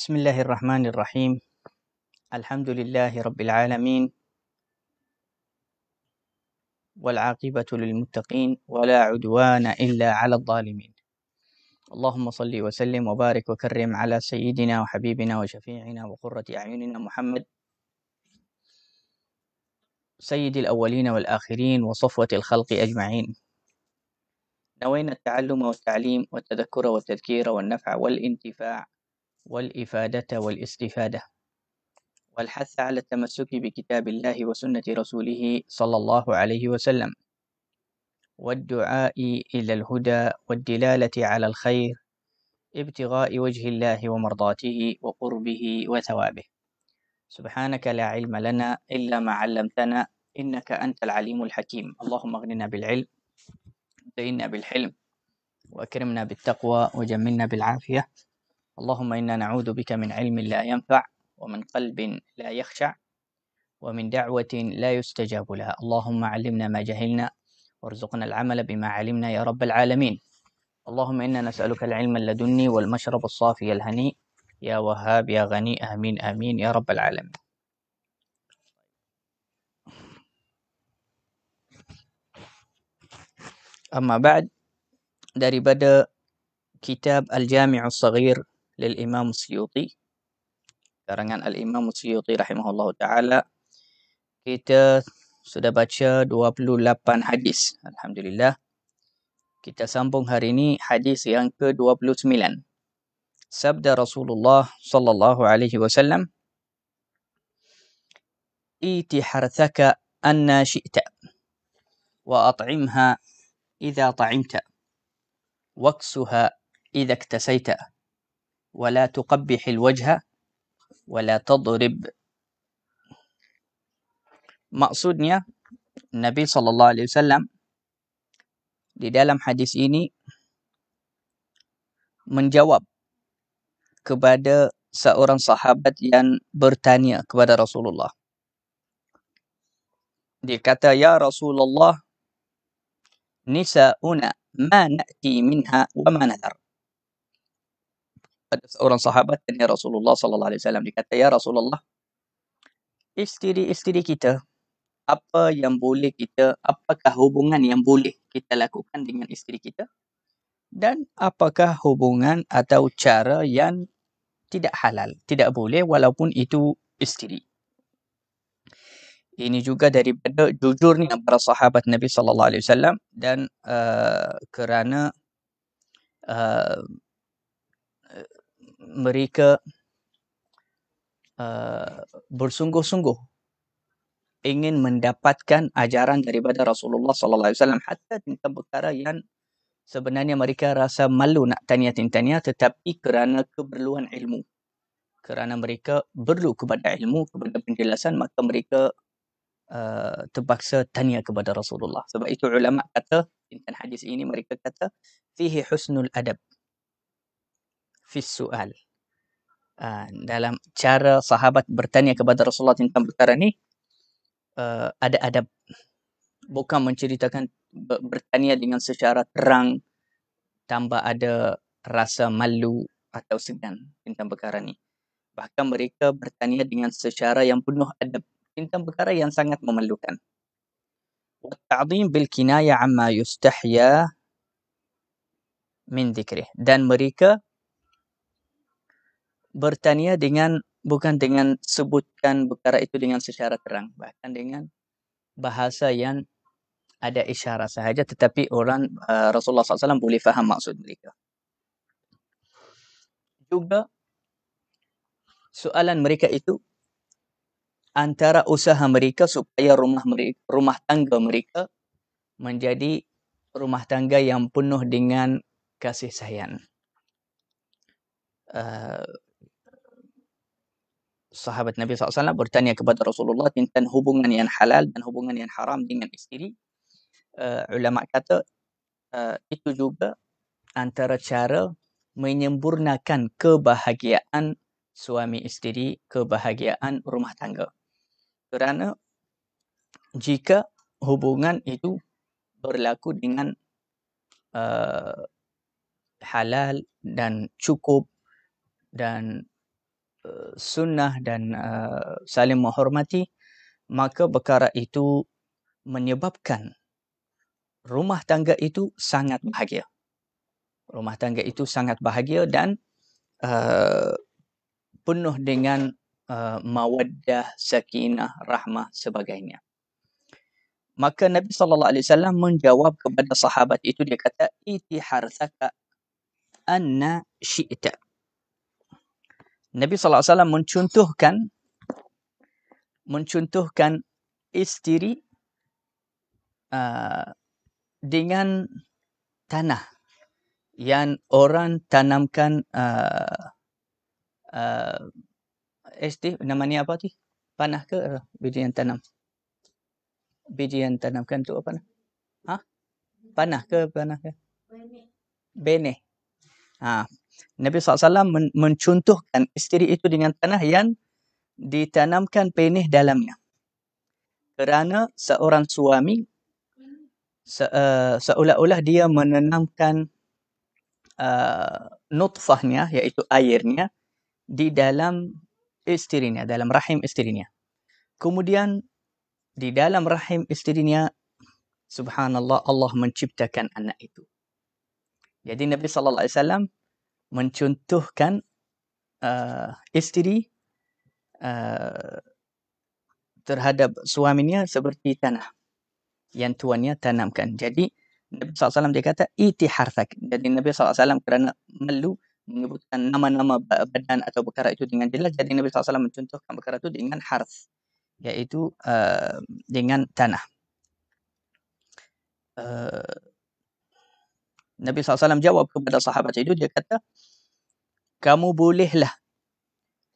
بسم الله الرحمن الرحيم. الحمد لله رب العالمين، والعاقبة للمتقين، ولا عدوان إلا على الظالمين. اللهم صل وسلم وبارك وكرم على سيدنا وحبيبنا وشفيعنا وقرة أعيننا محمد، سيد الأولين والآخرين وصفوة الخلق أجمعين. نوينا التعلم والتعليم والتذكر والتذكير والنفع والانتفاع والإفادة والاستفادة، والحث على التمسك بكتاب الله وسنة رسوله صلى الله عليه وسلم، والدعاء إلى الهدى والدلالة على الخير، ابتغاء وجه الله ومرضاته وقربه وثوابه. سبحانك لا علم لنا إلا ما علمتنا إنك أنت العليم الحكيم. اللهم اغننا بالعلم، زينا بالحلم، وأكرمنا بالتقوى، وجملنا بالعافية. اللهم إنا نعوذ بك من علم لا ينفع، ومن قلب لا يخشع، ومن دعوة لا يستجاب لها. اللهم علمنا ما جهلنا، وارزقنا العمل بما علمنا يا رب العالمين. اللهم إنا نسألك العلم اللدني والمشرب الصافي الهنيء، يا وهاب يا غني، آمين آمين يا رب العالمين. Amma ba'd, daripada kitab Al-Jami'us Saghir lil Imam Suyuti, karangan Al-Imam Suyuti rahimahullah ta'ala, kita sudah baca 28 hadis. Alhamdulillah. Kita sambung hari ini hadis yang ke-29. Sabda Rasulullah sallallahu alaihi wasallam, "Iti harthaka anna syi'ta, wa at'imha idza ta'imta, waksuha idza iktasaita, wa la tuqabbihil wajha, wa la tadrib." Maksudnya, Nabi sallallahu alaihi wasallam di dalam hadis ini menjawab kepada seorang sahabat yang bertanya kepada Rasulullah. Dia kata, "Ya Rasulullah, nisa'una ma na'ti minha wa ma nadhar." Ada seorang sahabat tanya Rasulullah sallallahu alaihi wasallam, dia kata, "Ya Rasulullah, isteri-isteri kita, apa yang boleh kita, apakah hubungan yang boleh kita lakukan dengan isteri kita, dan apakah hubungan atau cara yang tidak halal, tidak boleh walaupun itu isteri." Ini juga daripada jujurnya para sahabat Nabi sallallahu alaihi wasallam, dan kerana mereka bersungguh-sungguh ingin mendapatkan ajaran daripada Rasulullah sallallahu alaihi wasallam, hatta tentang perkara yang sebenarnya mereka rasa malu nak tanya-tanya, tetapi kerana keperluan ilmu, kerana mereka perlu kepada ilmu, kepada penjelasan, maka mereka terpaksa tanya kepada Rasulullah. Sebab itu ulama kata tentang hadis ini, mereka kata fihi husnul adab fi su'al. Dalam cara sahabat bertanya kepada Rasulullah tentang perkara ni, ada adab, bukan menceritakan bertanya dengan secara terang tanpa ada rasa malu atau segan tentang perkara ni. Bahkan mereka bertanya dengan secara yang penuh adab tentang perkara yang sangat memalukan. Wa-ta'dhim bil kinaya amma yustahya min dhikrih. Dan mereka bertanya dengan, bukan dengan sebutkan perkara itu dengan secara terang, bahkan dengan bahasa yang ada isyarat sahaja, tetapi orang Rasulullah SAW boleh faham maksud mereka. Juga soalan mereka itu antara usaha mereka supaya rumah tangga mereka menjadi rumah tangga yang penuh dengan kasih sayang. Sahabat Nabi SAW bertanya kepada Rasulullah tentang hubungan yang halal dan hubungan yang haram dengan isteri. Ulama kata itu juga antara cara menyempurnakan kebahagiaan suami isteri, kebahagiaan rumah tangga. Kerana jika hubungan itu berlaku dengan halal dan cukup dan sunnah dan saling menghormati, maka perkara itu menyebabkan rumah tangga itu sangat bahagia. Rumah tangga itu sangat bahagia dan penuh dengan mawaddah, sakinah, rahmah sebagainya. Maka Nabi SAW menjawab kepada sahabat itu, dia kata, iti harsaka anna syi'ta. Nabi SAW mencontohkan isteri dengan tanah yang orang tanamkan namanya apa tu? Panah ke biji yang tanam? Biji yang tanamkan tu apa? Panah ke? Benih. Nabi SAW mencontohkan isteri itu dengan tanah yang ditanamkan benih dalamnya. Kerana seorang suami seolah-olah dia menanamkan nutfahnya, iaitu airnya, di dalam isterinya, dalam rahim isterinya. Kemudian di dalam rahim isterinya, subhanallah, Allah menciptakan anak itu. Jadi Nabi SAW mencontohkan isteri terhadap suaminya seperti tanah yang tuannya tanamkan. Jadi Nabi SAW dia kata iti harthak. Jadi Nabi SAW kerana malu menyebutkan nama-nama badan atau perkara itu dengan jelas, jadi Nabi SAW mencontohkan perkara itu dengan harth, iaitu dengan tanah. Nabi SAW jawab kepada sahabat itu, dia kata, kamu bolehlah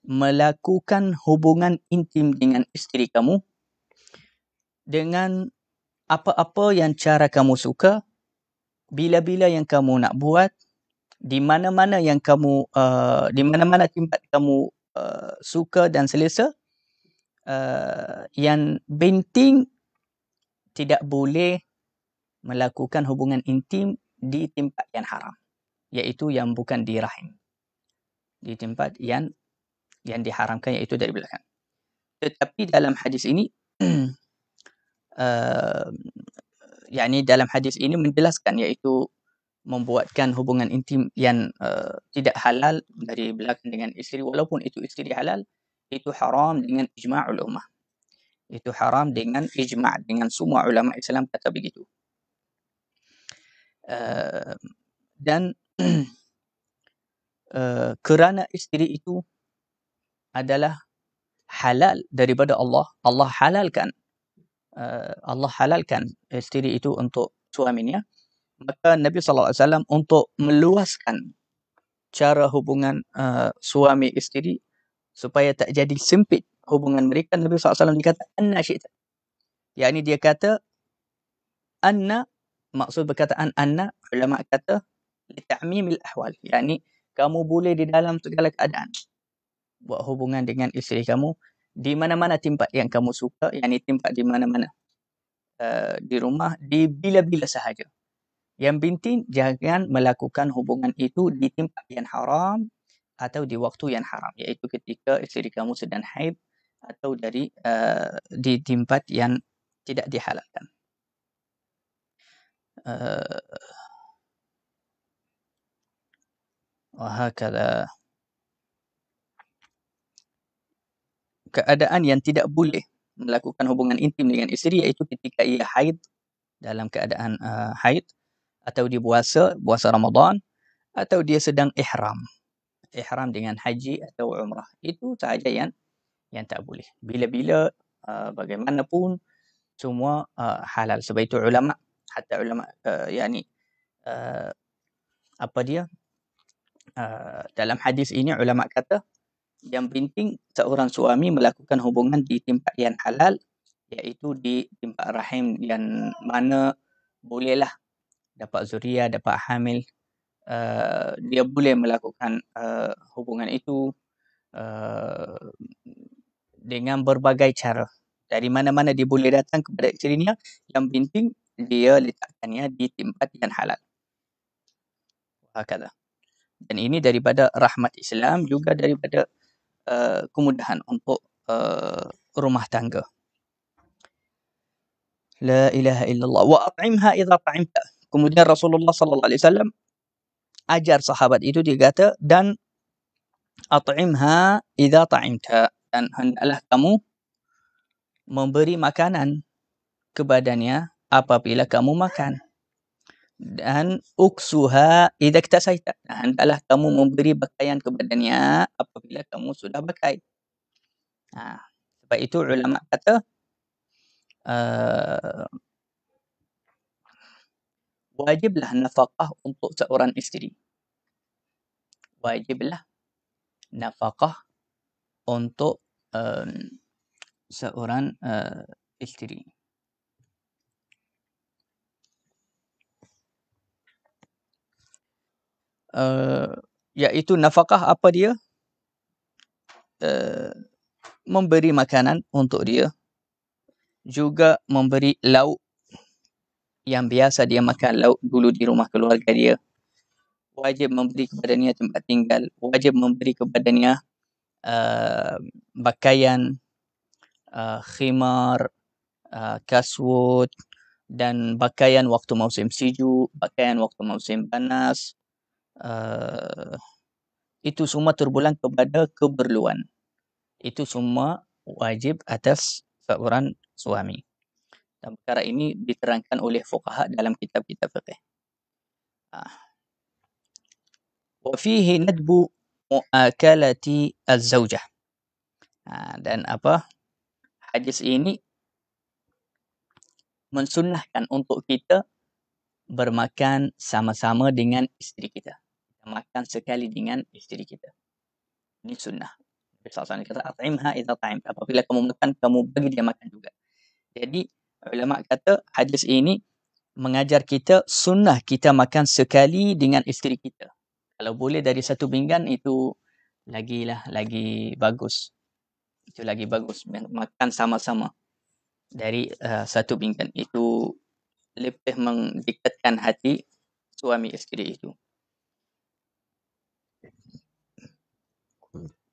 melakukan hubungan intim dengan isteri kamu dengan apa-apa yang cara kamu suka, bila-bila yang kamu nak buat, di mana-mana yang kamu di mana-mana tempat kamu suka dan selesa. Yang penting tidak boleh melakukan hubungan intim di tempat yang haram, iaitu yang bukan di rahim, di tempat yang diharamkan, iaitu dari belakang. Tetapi dalam hadis ini dalam hadis ini menjelaskan, iaitu membuatkan hubungan intim yang tidak halal dari belakang dengan isteri, walaupun itu isteri halal, itu haram dengan ijma' ulama. Itu haram dengan ijma', dengan semua ulama Islam kata begitu. Dan kerana isteri itu adalah halal daripada Allah, Allah halalkan isteri itu untuk suaminya, maka Nabi SAW untuk meluaskan cara hubungan suami isteri supaya tak jadi sempit hubungan mereka, Nabi SAW dikata anna syi'ta. Yakni dia kata anna, maksud perkataan anna, ulama kata lita'mimil ahwal, yakni kamu boleh di dalam segala keadaan buat hubungan dengan isteri kamu di mana-mana tempat yang kamu suka, yakni tempat di mana-mana, di rumah, di bila-bila sahaja. Yang penting jangan melakukan hubungan itu di tempat yang haram atau di waktu yang haram, iaitu ketika isteri kamu sedang haid atau di tempat yang tidak dihalalkan. Wahakala. Keadaan yang tidak boleh melakukan hubungan intim dengan isteri, iaitu ketika ia haid, dalam keadaan haid, atau dia puasa Ramadan, atau dia sedang ihram dengan haji atau umrah. Itu sahaja yang tak boleh. Bila-bila bagaimanapun semua halal. Sebab itu ulama, hatta ulama dalam hadis ini ulama kata yang penting seorang suami melakukan hubungan di tempat yang halal, iaitu di tempat rahim yang mana bolehlah dapat zuriat, dapat hamil. Dia boleh melakukan hubungan itu dengan berbagai cara. Dari mana-mana dia boleh datang kepada isterinya, yang penting dia letakkannya di tempat yang halal. Hakala. Dan ini daripada rahmat Islam, juga daripada kemudahan untuk rumah tangga. La ilaha illallah. Wa at'imha idza ta'imta. Kemudian Rasulullah sallallahu alaihi wasallam ajar sahabat itu, dia kata, dan at'imha idza ta'imta, dan hendaklah kamu memberi makanan kepadanya apabila kamu makan. Dan uksuha idza iktasaita, hendaklah kamu memberi pakaian kepadanya apabila kamu sudah pakai. Sebab itu ulama kata wajiblah nafkah untuk seorang isteri. Wajiblah nafkah untuk seorang isteri. Iaitu nafkah apa dia? Memberi makanan untuk dia, juga memberi lauk yang biasa dia makan, lauk dulu di rumah keluarga dia. Wajib memberi kepadanya tempat tinggal, wajib memberi kepadanya pakaian, khimar, kasut, dan pakaian waktu musim sejuk, pakaian waktu musim panas. Itu semua terpulang kepada keperluan. Itu semua wajib atas seorang suami. Dan perkara ini diterangkan oleh fuqaha dalam kitab-kitab fiqh. Wa fihi nadbu muakalati az-zawjah. Dan apa? Hadis ini mensunnahkan untuk kita bermakan sama-sama dengan isteri kita. Makan sekali dengan isteri kita. Ini sunnah. Nabi SAW kata, at'imha idza ta'imta. Apabila kamu makan, kamu bagi dia makan juga. Jadi, ulama kata hadis ini mengajar kita sunnah kita makan sekali dengan isteri kita. Kalau boleh dari satu pinggan, itu lagi bagus. Itu lagi bagus. Makan sama-sama dari satu pinggan. Itu lebih mendekatkan hati suami isteri itu.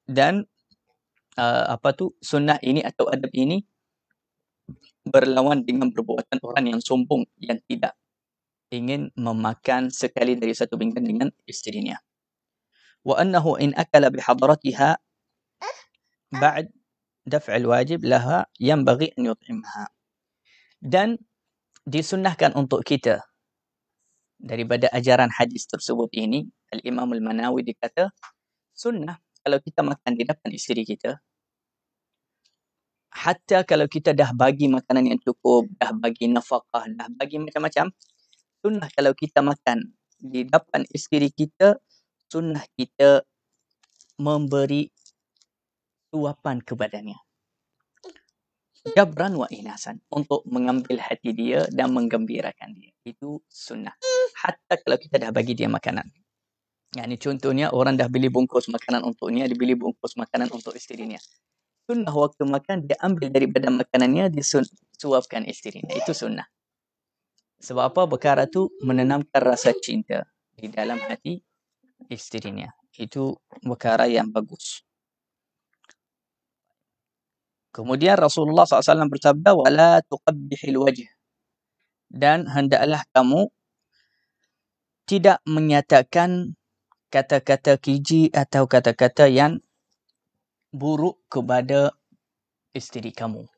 Dan sunnah ini atau adab ini berlawan dengan perbuatan orang yang sombong, yang tidak ingin memakan sekali dari satu pinggan dengan istrinya. Wa annahu in akala bihadratiha ba'd daf'al wajib laha yanbaghi an yut'imha. Dan disunnahkan untuk kita daripada ajaran hadis tersebut ini, Al-Imam Al-Manawi dikata sunnah kalau kita makan di depan isteri kita, hatta kalau kita dah bagi makanan yang cukup, dah bagi nafkah, dah bagi macam-macam, sunnah kalau kita makan di depan isteri kita, sunnah kita memberi suapan kepadanya. Jabran wa inasan, untuk mengambil hati dia dan menggembirakan dia. Itu sunnah. Hatta kalau kita dah bagi dia makanan. Yani contohnya orang dah beli bungkus makanan untuknya, dia beli bungkus makanan untuk isterinya. Sunnah waktu makan dia ambil daripada makanannya, disuapkan isterinya. Itu sunnah. Sebab apa? Perkara tu menanamkan rasa cinta di dalam hati isterinya. Itu perkara yang bagus. Kemudian Rasulullah SAW bersabda, wala tuqabbihil wajh. Dan hendaklah kamu tidak menyatakan kata-kata keji atau kata-kata yang buruk kepada isteri kamu.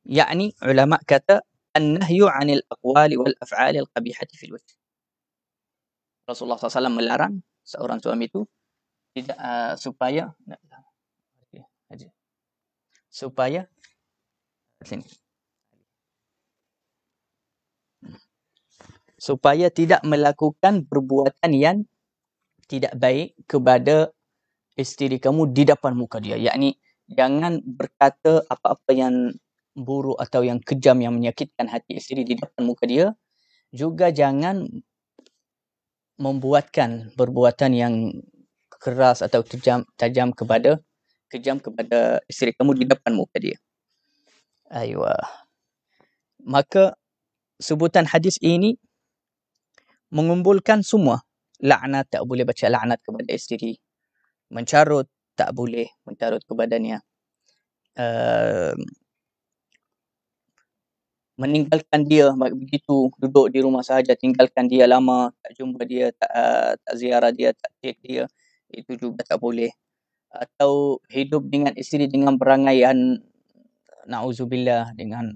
Yakni ulama kata an-nahyu 'anil aqwali wal af'ali al-qabihati fil wajh. Rasulullah SAW melarang seorang suami itu tidak supaya tidak melakukan perbuatan yang tidak baik kepada isteri kamu di depan muka dia. Yakni jangan berkata apa-apa yang buruk atau yang kejam yang menyakitkan hati isteri di depan muka dia. Juga jangan membuatkan perbuatan yang keras atau tajam kepada isteri kamu di depan muka dia. Aywa. Maka sebutan hadis ini mengumpulkan semua. Laknat, tak boleh baca laknat kepada isteri. mencarut, tak boleh mencarut kepadanya. Meninggalkan dia begitu duduk di rumah sahaja, tinggalkan dia lama, tak jumpa dia, tak ziarah dia, tak cek dia, itu juga tak boleh. Atau hidup dengan isteri dengan perangaian na'udzubillah, dengan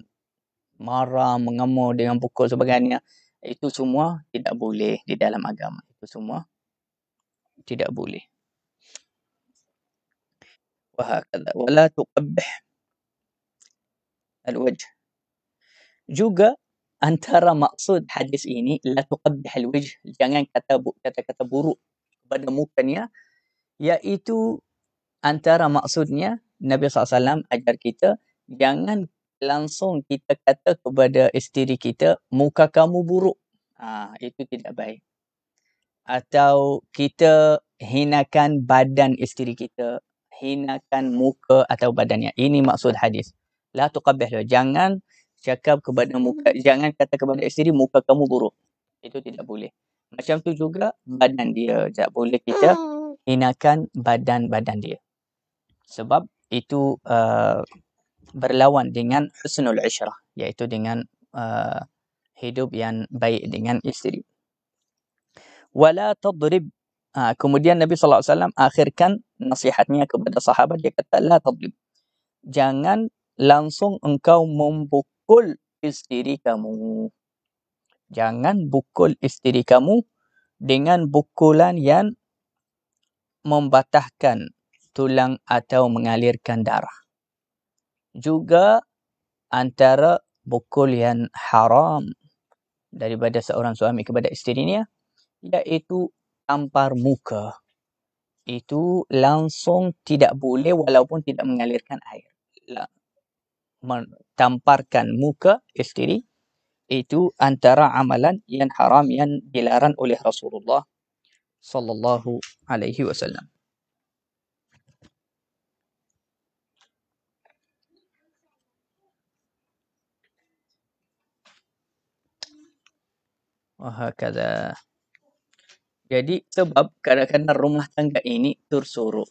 marah, mengamuk, dengan pukul sebagainya, itu semua tidak boleh di dalam agama. Itu semua tidak boleh. Wahakadha wala tuqabbih al-wajh. Juga antara maksud hadis ini, la tuqabbih al-wajh, jangan kata-kata buruk pada mukanya, iaitu antara maksudnya Nabi SAW ajar kita jangan langsung kita kata kepada isteri kita, muka kamu buruk. Itu tidak baik. Atau kita hinakan badan isteri kita, hinakan muka atau badannya. Ini maksud hadis. La tuqabbih, jangan cakap kepada muka, jangan kata kepada isteri muka kamu buruk. Itu tidak boleh. Macam tu juga badan dia, tak boleh kita hinakan badan dia. Sebab itu berlawan dengan husnul ishrah, iaitu dengan hidup yang baik dengan isteri. Wala tadrib. Kemudian Nabi SAW akhirkan nasihatnya kepada sahabat, dia kata la tadrib, jangan langsung engkau membukul isteri kamu. Jangan bukul isteri kamu dengan bukulan yang membatahkan tulang atau mengalirkan darah. Juga antara bukul yang haram daripada seorang suami kepada isterinya, iaitu tampar muka. Itu langsung tidak boleh walaupun tidak mengalirkan air. Tamparkan muka isteri, itu antara amalan yang haram yang dilarang oleh Rasulullah sallallahu alaihi wasallam. Wahakadha. Jadi sebab kadang-kadang rumah tangga ini tersorok,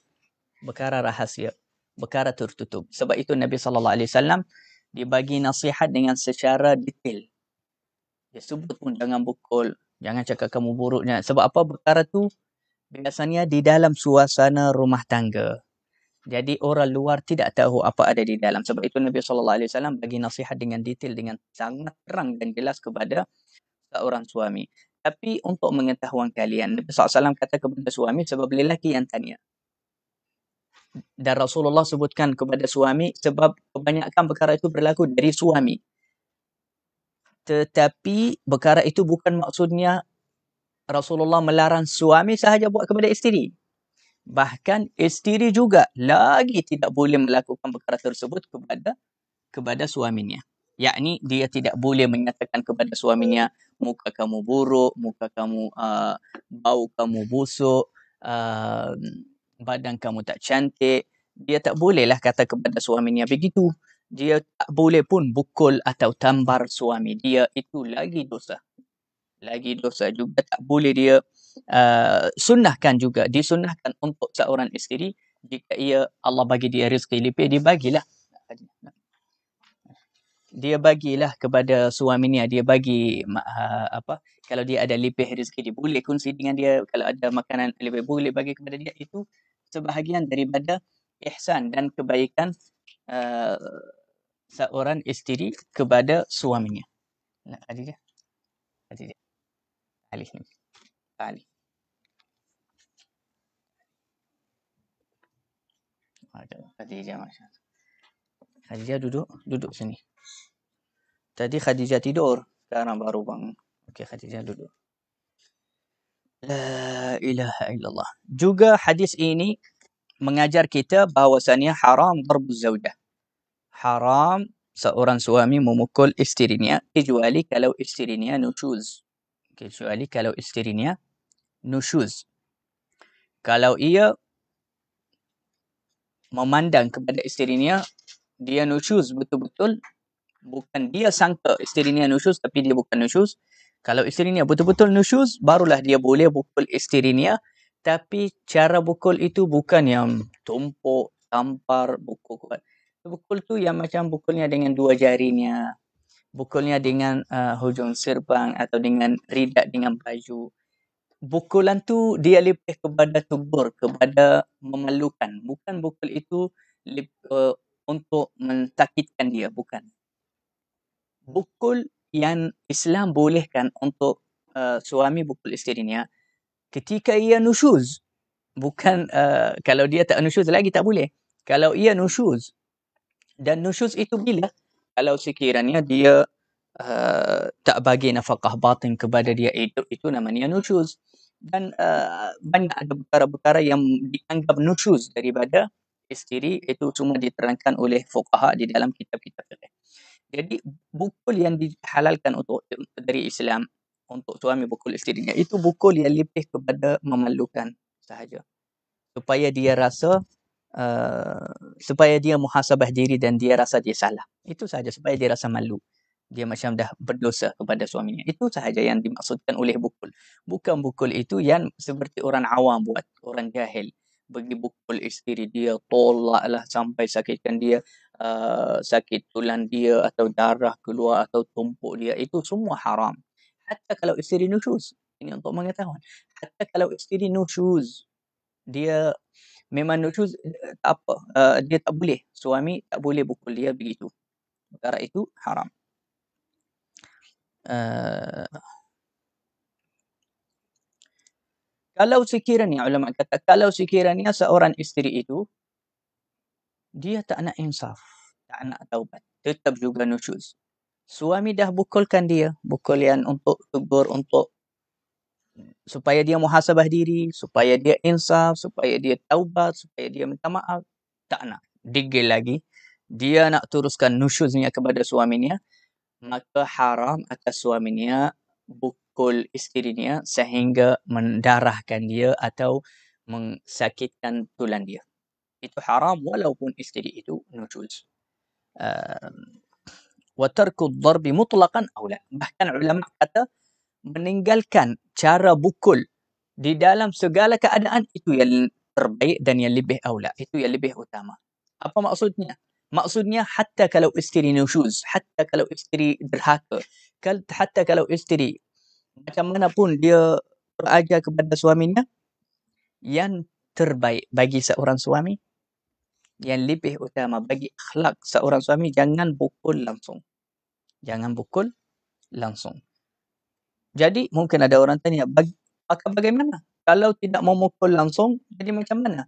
perkara rahasia, perkara tertutup. Sebab itu Nabi SAW dibagi nasihat dengan secara detail. Dia sebut pun jangan bukul, jangan cakap kamu buruknya. Sebab apa? Perkara tu biasanya di dalam suasana rumah tangga. Jadi orang luar tidak tahu apa ada di dalam. Sebab itu Nabi SAW bagi nasihat dengan detail, dengan sangat terang dan jelas kepada seorang suami. Tapi untuk pengetahuan kalian, Nabi SAW kata kepada suami sebab lelaki yang tanya. Dan Rasulullah sebutkan kepada suami sebab kebanyakan perkara itu berlaku dari suami. Tetapi perkara itu bukan maksudnya Rasulullah melarang suami sahaja buat kepada isteri. Bahkan isteri juga lagi tidak boleh melakukan perkara tersebut kepada suaminya. Yakni dia tidak boleh menyatakan kepada suaminya, muka kamu buruk, muka kamu bau kamu busuk, badan kamu tak cantik. Dia tak bolehlah kata kepada suaminya begitu. Dia tak boleh pun bukul atau tampar suami dia, itu lagi dosa. Lagi dosa juga, tak boleh dia sunnahkan juga, disunnahkan untuk seorang isteri jika Allah bagi dia rezeki lebih, dia bagilah kepada suaminya, dia bagi kalau dia ada lebih rezeki, dia boleh kongsi dengan dia. Kalau ada makanan lebih, boleh bagi kepada dia. Itu sebahagian daripada ihsan dan kebaikan seorang isteri kepada suaminya. Nak Khadijah? Khadijah. Alih ni. Ali. Khadijah, Masya Allah. Khadijah duduk sini. Tadi Khadijah tidur, sekarang baru bangun. Okey, Khadijah duduk. La ilaha illallah. Juga hadis ini mengajar kita bahawasanya haram darbuz zawjah. Haram seorang suami memukul isterinya kecuali kalau isterinya nusyuz. Kecuali kalau isterinya nusyuz. Kalau ia memandang kepada isterinya, dia nusyuz betul-betul, bukan dia sangka isterinya nusyuz tapi dia bukan nusyuz. Kalau isterinya betul-betul nusyuz, barulah dia boleh pukul isterinya. Tapi cara pukul itu bukan yang tumpuk, tampar, pukul kuat. Pukul tu yang macam pukulnya dengan dua jarinya, pukulnya dengan hujung sirpang atau dengan ridat dengan baju. Pukulan tu dia lebih kepada tegur, kepada memalukan. Bukan pukul itu untuk mensakitkan dia, bukan. Pukul yang Islam bolehkan untuk suami pukul isterinya ketika ia nusyuz. Bukan kalau dia tak nusyuz lagi tak boleh. Kalau ia nusyuz. Dan nusyuz itu bila? Kalau sekiranya dia tak bagi nafkah batin kepada dia, itu namanya nusyuz. Dan banyak ada perkara-perkara yang dianggap nusyuz daripada isteri, itu cuma diterangkan oleh fuqaha di dalam kitab-kitab fiqh. Jadi pukul yang dihalalkan untuk dari Islam untuk suami pukul isterinya itu pukul yang lebih kepada memalukan sahaja, supaya dia rasa supaya dia muhasabah diri dan dia rasa dia salah. Itu sahaja, supaya dia rasa malu. Dia macam dah berdosa kepada suaminya. Itu sahaja yang dimaksudkan oleh pukul. Bukan pukul itu yang seperti orang awam buat, orang jahil. Bagi pukul isteri dia, tolaklah sampai sakitkan dia, sakit tulang dia atau darah keluar atau tumpuk dia. Itu semua haram. Hatta kalau isteri nusyuz. Ini untuk mengetahui. Hatta kalau isteri nusyuz, dia memang nusyuz, apa, dia tak boleh, suami tak boleh pukul dia begitu. Perkara itu haram. Kalau sekiranya, ulama kata, kalau sekiranya seorang isteri itu, dia tak nak insaf, tak nak taubat, tetap juga nusyuz. Suami dah bukulkan dia, bukul yang untuk tegur, untuk supaya dia muhasabah diri, supaya dia insaf, supaya dia taubat, supaya dia minta maaf. Tak nak. Digil lagi. Dia nak teruskan nusyuznya kepada suaminya, maka haram atas suaminya pukul isterinya sehingga mendarahkan dia atau mensakitkan tulang dia. Itu haram walaupun isteri itu nusyuz. Wa tarku ad-darbi mutlaqan aw la. Bahkan ulama kata meninggalkan cara pukul di dalam segala keadaan itu yang terbaik dan yang lebih aula, itu yang lebih utama. Apa maksudnya? Maksudnya hatta kalau isteri nusyuz, hatta kalau isteri derhaka, hatta kalau isteri macam mana pun dia berajar kepada suaminya, yang terbaik bagi seorang suami, yang lebih utama bagi akhlak seorang suami, jangan pukul langsung. Jangan pukul langsung. Jadi mungkin ada orang tanya, maka bagaimana? Kalau tidak memukul langsung, jadi macam mana?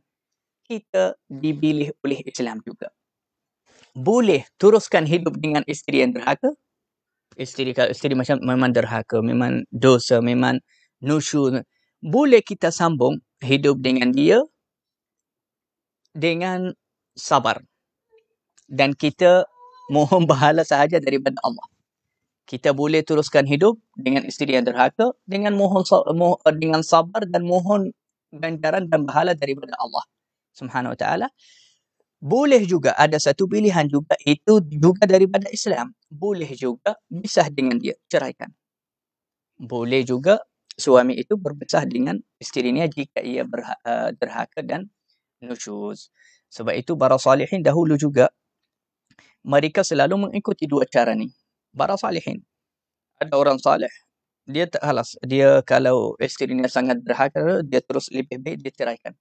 Kita dipilih oleh Islam juga. Boleh teruskan hidup dengan isteri yang derhaka. Kalau isteri macam memang derhaka, memang dosa, memang nusyuz, boleh kita sambung hidup dengan dia dengan sabar. Dan kita mohon pahala sahaja daripada Allah. Kita boleh teruskan hidup dengan isteri yang derhaka dengan dengan sabar dan mohon ganjaran dan pahala daripada Allah Subhanahu Wa Taala. Boleh juga ada satu pilihan juga, itu juga daripada Islam. Boleh juga pisah dengan dia, ceraikan. Boleh juga suami itu berpisah dengan isterinya jika ia derhaka dan nusyuz. Sebab itu para salihin dahulu juga mereka selalu mengikuti dua cara ni. Para salihin. Ada orang salih, dia tak halas. Dia kalau isterinya sangat derhaka, dia terus lebih baik dia ceraikan.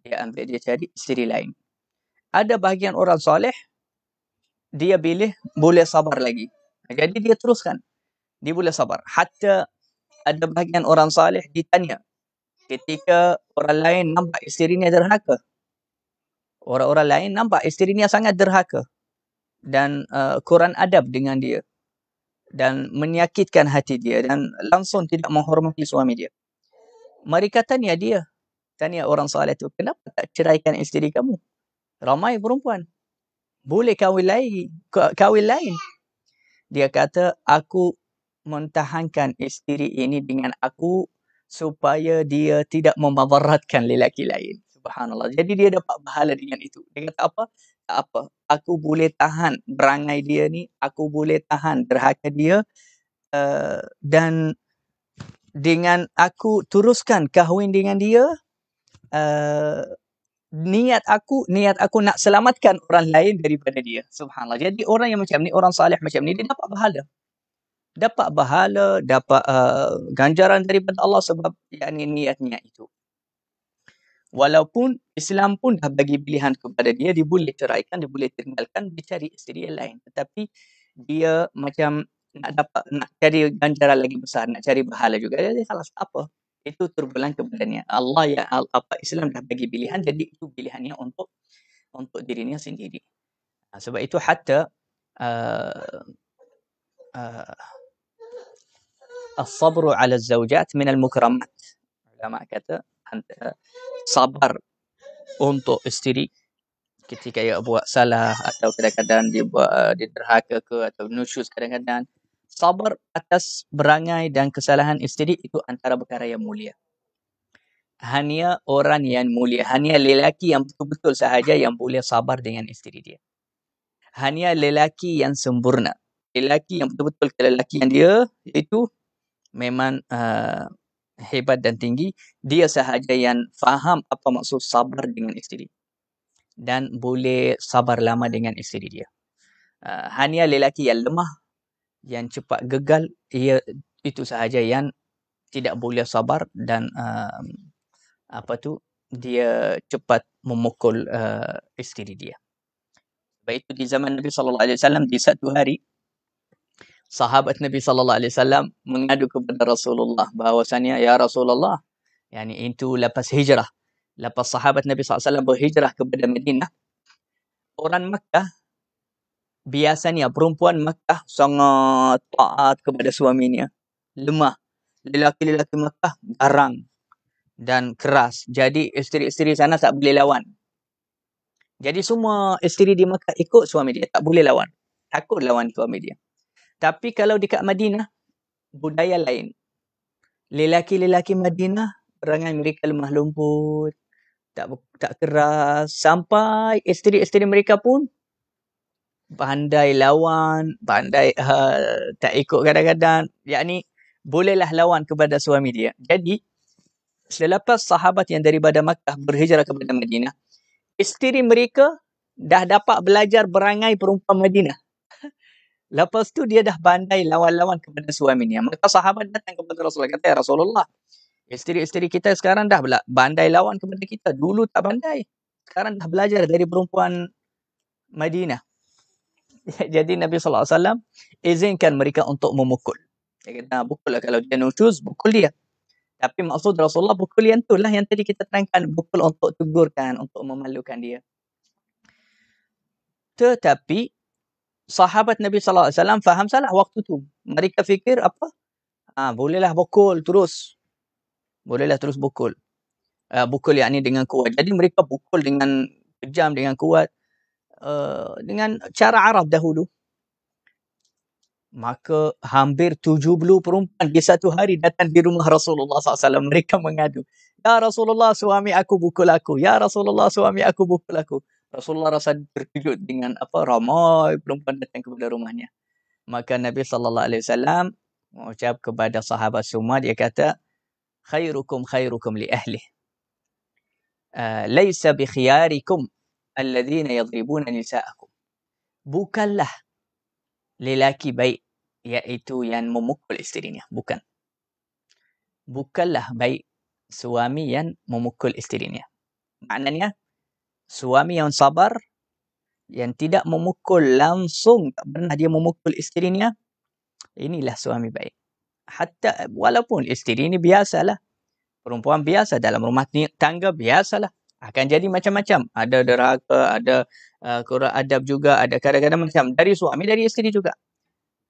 Dia ambil, dia cari isteri lain. Ada bahagian orang salih, dia pilih boleh sabar lagi. Jadi dia teruskan. Dia boleh sabar. Hatta ada bahagian orang salih ditanya, ketika orang lain nampak isterinya derhaka. Orang-orang lain nampak isterinya sangat derhaka. Dan kurang adab dengan dia. Dan menyakitkan hati dia. Dan langsung tidak menghormati suami dia. Mereka tanya dia. Tanya orang salih itu, kenapa tak ceraikan isteri kamu? Ramai perempuan. Boleh kahwin lain. Dia kata, aku mentahankan isteri ini dengan aku supaya dia tidak memadaratkan lelaki lain. Subhanallah. Jadi dia dapat pahala dengan itu. Dia kata apa? Tak apa. Aku boleh tahan berangai dia ni. Aku boleh tahan derhaka dia. Dan dengan aku teruskan kahwin dengan dia, niat aku nak selamatkan orang lain daripada dia. Subhanallah. Jadi orang yang macam ni, orang salih macam ni, dia dapat pahala. Dapat ganjaran daripada Allah sebab niatnya itu. Walaupun Islam pun dah bagi pilihan kepada dia, dia boleh ceraikan, dia boleh tinggalkan, dia cari isteri yang lain. Tetapi dia macam nak cari ganjaran lagi besar, nak cari pahala juga. Jadi salah apa? Itu terpulang kepadanya. Islam dah bagi pilihan, jadi itu pilihannya untuk dirinya sendiri. Sebab itu hatta as-sabru 'ala az-zawjat min al-mukramat. Ulama kata sabar untuk isteri ketika ia buat salah atau kadang-kadang dia derhaka ke atau nusyuz kadang-kadang. Sabar atas berangai dan kesalahan isteri itu antara perkara yang mulia. Hanya orang yang mulia, hanya lelaki yang betul-betul sahaja yang boleh sabar dengan isteri dia. Hanya lelaki yang sempurna. Lelaki yang betul-betul kelelakian dia itu memang hebat dan tinggi. Dia sahaja yang faham apa maksud sabar dengan isteri. Dan boleh sabar lama dengan isteri dia. Hanya lelaki yang lemah, yang cepat gegal, itu sahaja yang tidak boleh sabar dan dia cepat memukul isteri dia. Sebab itu di zaman Nabi SAW, di satu hari, sahabat Nabi SAW mengadu kepada Rasulullah bahawasanya, ya Rasulullah, itu lepas hijrah. Lepas sahabat Nabi SAW berhijrah kepada Madinah, orang Makkah, biasanya perempuan Makkah sangat taat kepada suaminya. Lemah. Lelaki-lelaki Makkah garang dan keras. Jadi isteri-isteri sana tak boleh lawan. Jadi semua isteri di Makkah ikut suami dia. Tak boleh lawan. Takut lawan suami dia. Tapi kalau dekat Madinah, budaya lain. Lelaki-lelaki Madinah, perangai mereka lemah lembut. Tak keras. Sampai isteri-isteri mereka pun pandai lawan, pandai tak ikut kadang-kadang. Bolehlah lawan kepada suami dia. Jadi, selepas sahabat yang daripada Makkah berhijrah kepada Madinah, isteri mereka dah dapat belajar berangai perempuan Madinah. Lepas tu dia dah pandai lawan-lawan kepada suaminya. Maka sahabat datang kepada Rasulullah, kata, ya Rasulullah, isteri-isteri kita sekarang dah pandai lawan kepada kita. Dulu tak pandai. Sekarang dah belajar dari perempuan Madinah. Jadi Nabi SAW izinkan mereka untuk memukul. Dia kata, bukullah, kalau dia nusyuz, bukul dia. Tapi maksud Rasulullah bukul yang itulah yang tadi kita terangkan, bukul untuk tegurkan, untuk memalukan dia. Tetapi sahabat Nabi SAW faham salah waktu tu. Mereka fikir apa? Bolehlah bukul terus. Bolehlah terus bukul. Bukul dengan kuat. Jadi mereka bukul dengan kejam, dengan kuat. Dengan cara Arab dahulu. Maka hampir 70 perempuan di satu hari datang di rumah Rasulullah SAW. Mereka mengadu. Ya Rasulullah, suami aku bukul aku. Ya Rasulullah, suami aku bukul aku. Rasulullah rasa terkejut dengan ramai perempuan datang kepada rumahnya. Maka Nabi SAW mengucap kepada sahabat semua, dia kata, khairukum li ahlih. Laisa bi khiyarikum alladhina yadribuna nisa'akum. Bukanlah lelaki baik iaitu yang memukul isterinya. Bukanlah baik suami yang memukul isterinya. Maknanya, suami yang sabar, yang tidak memukul langsung, tak pernah dia memukul isterinya, inilah suami baik. Hatta walaupun isteri ini biasalah. Perempuan biasa dalam rumah tangga biasalah. Akan jadi macam-macam. Ada derhaka, ada kurang adab juga, ada kadang-kadang macam dari suami, dari isteri juga.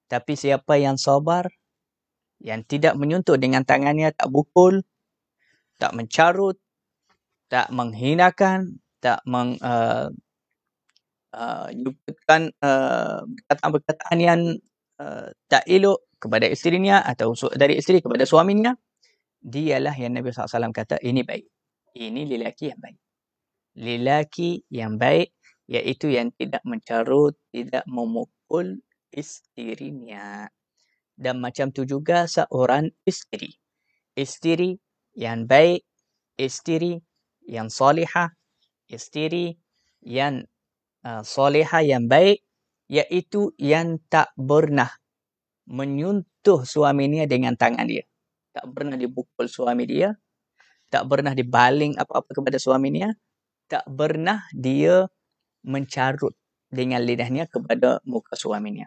Tapi siapa yang sabar, yang tidak menyentuh dengan tangannya, tak bukul, tak mencarut, tak menghinakan, tak menyebutkan perkataan-perkataan yang tak elok kepada isterinya atau dari isteri kepada suaminya, dialah yang Nabi SAW kata, ini baik. Ini lelaki yang baik. Lelaki yang baik, iaitu yang tidak mencarut, tidak memukul isterinya. Dan macam tu juga seorang isteri. Isteri yang baik, isteri yang salihah, isteri yang salihah, yang baik, iaitu yang tak pernah menyentuh suaminya dengan tangan dia. Tak pernah dipukul suami dia, tak pernah dibaling apa-apa kepada suaminya, tak pernah dia mencarut dengan lidahnya kepada muka suaminya.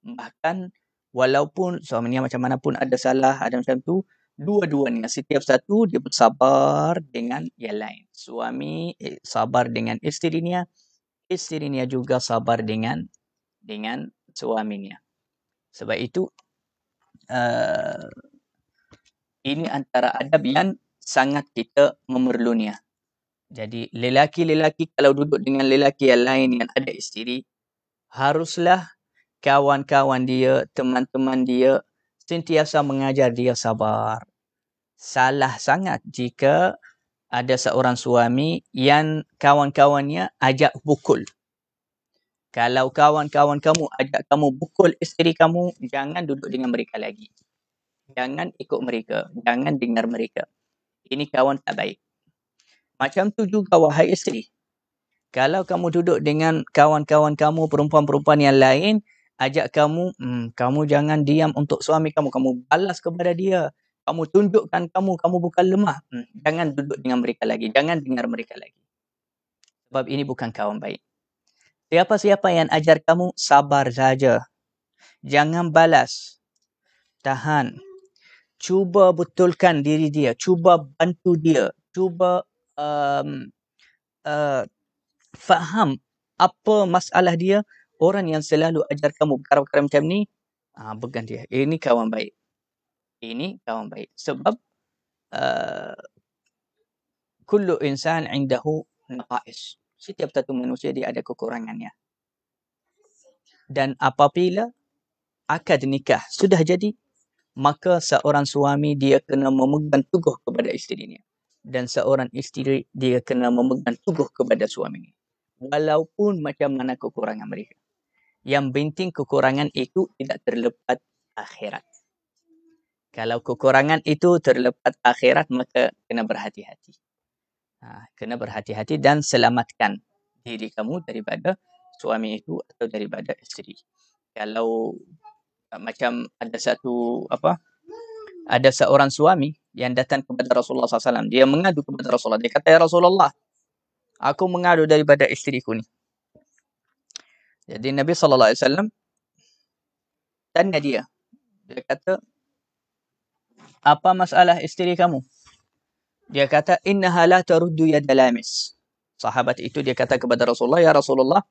Bahkan walaupun suaminya macam mana pun ada salah, ada macam tu, dua-duanya setiap satu dia bersabar dengan yang lain. Suami sabar dengan isterinya, isterinya juga sabar dengan suaminya. Sebab itu ini antara adab yang sangat kita memerlunya. Jadi lelaki-lelaki kalau duduk dengan lelaki yang lain yang ada isteri, haruslah kawan-kawan dia, teman-teman dia sentiasa mengajar dia sabar. Salah sangat jika ada seorang suami yang kawan-kawannya ajak pukul. Kalau kawan-kawan kamu ajak kamu pukul isteri kamu, jangan duduk dengan mereka lagi. Jangan ikut mereka. Jangan dengar mereka. Ini kawan tak baik. Macam tu juga wahai isteri. Kalau kamu duduk dengan kawan-kawan kamu, perempuan-perempuan yang lain, ajak kamu, kamu jangan diam untuk suami kamu. Kamu balas kepada dia. Kamu tunjukkan kamu bukan lemah. Jangan duduk dengan mereka lagi. Jangan dengar mereka lagi. Sebab ini bukan kawan baik. Siapa-siapa yang ajar kamu, sabar saja. Jangan balas. Tahan. Cuba betulkan diri dia. Cuba bantu dia. Cuba faham apa masalah dia. Orang yang selalu ajar kamu perkara-perkara macam ni, pegang dia. Ini kawan baik. Ini kawan baik. Sebab kullu insan indahu naqais. Setiap satu manusia dia ada kekurangannya. Dan apabila akad nikah sudah jadi, maka seorang suami dia kena memegang teguh kepada isterinya. Dan seorang isteri dia kena memegang teguh kepada suaminya. Walaupun macam mana kekurangan mereka. Yang penting kekurangan itu tidak terlepas akhirat. Kalau kekurangan itu terlepas akhirat, maka kena berhati-hati. Kena berhati-hati dan selamatkan diri kamu daripada suami itu atau daripada isteri. Kalau macam ada seorang suami yang datang kepada Rasulullah SAW. Dia mengadu kepada Rasulullah. Dia kata, ya Rasulullah, aku mengadu daripada isteriku ni. Jadi Nabi SAW tanya dia. Dia kata, apa masalah isteri kamu? Dia kata, innaha la taruddu yada lamis. Sahabat itu dia kata kepada Rasulullah, ya Rasulullah,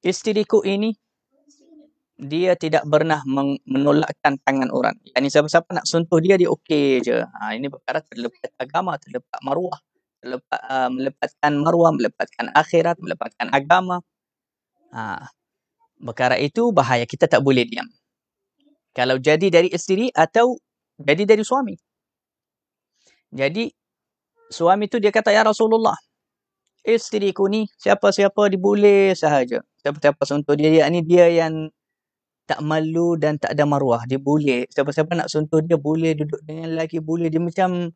isteriku ini dia tidak pernah menolakkan tangan orang. Yani siapa-siapa nak sentuh dia, dia okey je. Ini perkara terlepas agama, terlepas maruah. Melepaskan maruah, melepaskan akhirat, melepaskan agama. Perkara itu bahaya. Kita tak boleh diam. Kalau jadi dari isteri atau jadi dari suami. Jadi, suami tu dia kata, ya Rasulullah, isteriku ni siapa-siapa diboleh sahaja. Siapa-siapa sentuh dia, ni dia yang tak malu dan tak ada maruah. Dia boleh. Siapa-siapa nak sentuh dia, boleh duduk dengan lelaki, boleh. Dia macam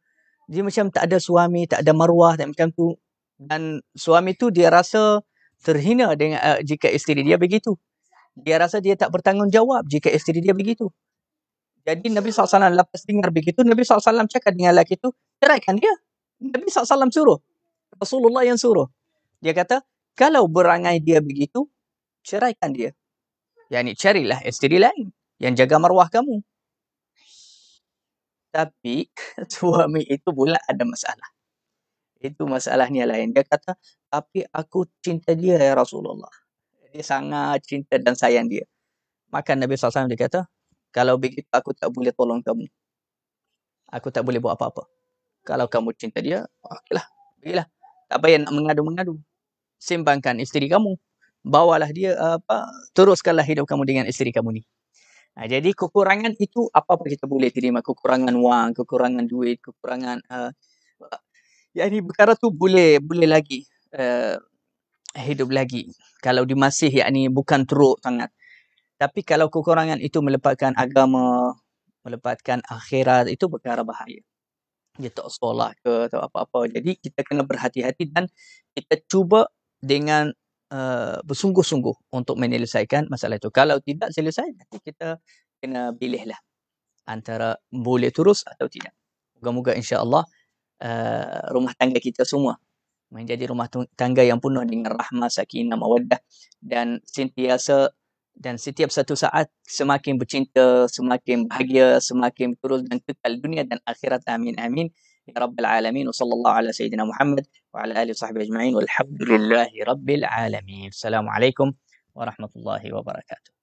tak ada suami, tak ada maruah, tak macam tu. Dan suami tu dia rasa terhina dengan jika isteri dia begitu. Dia rasa dia tak bertanggungjawab jika isteri dia begitu. Jadi Nabi SAW lepas dengar begitu, Nabi SAW cakap dengan lelaki tu, ceraikan dia. Nabi SAW suruh. Rasulullah yang suruh. Dia kata, kalau berangai dia begitu, ceraikan dia. Yani carilah isteri lain yang jaga maruah kamu. Tapi suami itu pula ada masalah. Itu masalahnya lain. Dia kata, tapi aku cinta dia ya Rasulullah. Dia sangat cinta dan sayang dia. Maka Nabi SAW dia kata, kalau begitu aku tak boleh tolong kamu. Aku tak boleh buat apa-apa. Kalau kamu cinta dia, okeylah, pergilah. Tak payah nak mengadu-mengadu. Simbangkan isteri kamu. Bawalah dia, teruskanlah hidup kamu dengan isteri kamu ni. Jadi kekurangan itu apa-apa kita boleh terima. Kekurangan wang, kekurangan duit, kekurangan yani perkara tu boleh lagi hidup lagi. Kalau dia masih yakni bukan teruk sangat. Tapi kalau kekurangan itu melepaskan agama, melepaskan akhirat, itu perkara bahaya. dia tak sekolah ke atau apa-apa. Jadi kita kena berhati-hati dan kita cuba dengan bersungguh-sungguh untuk menyelesaikan masalah itu. Kalau tidak selesai, nanti kita kena pilihlah antara boleh terus atau tidak. Moga-moga insya-Allah rumah tangga kita semua menjadi rumah tangga yang penuh dengan rahmah, sakinah, mawaddah dan sentiasa dan setiap satu saat semakin bercinta, semakin bahagia, semakin terus dan kekal dunia dan akhirat. Amin amin ya rabbal alamin. Wa sallallahu ala sayyidina Muhammad wa ala alihi washabbihi ajma'in walhamdulillahi rabbil alamin. Assalamualaikum warahmatullahi wabarakatuh.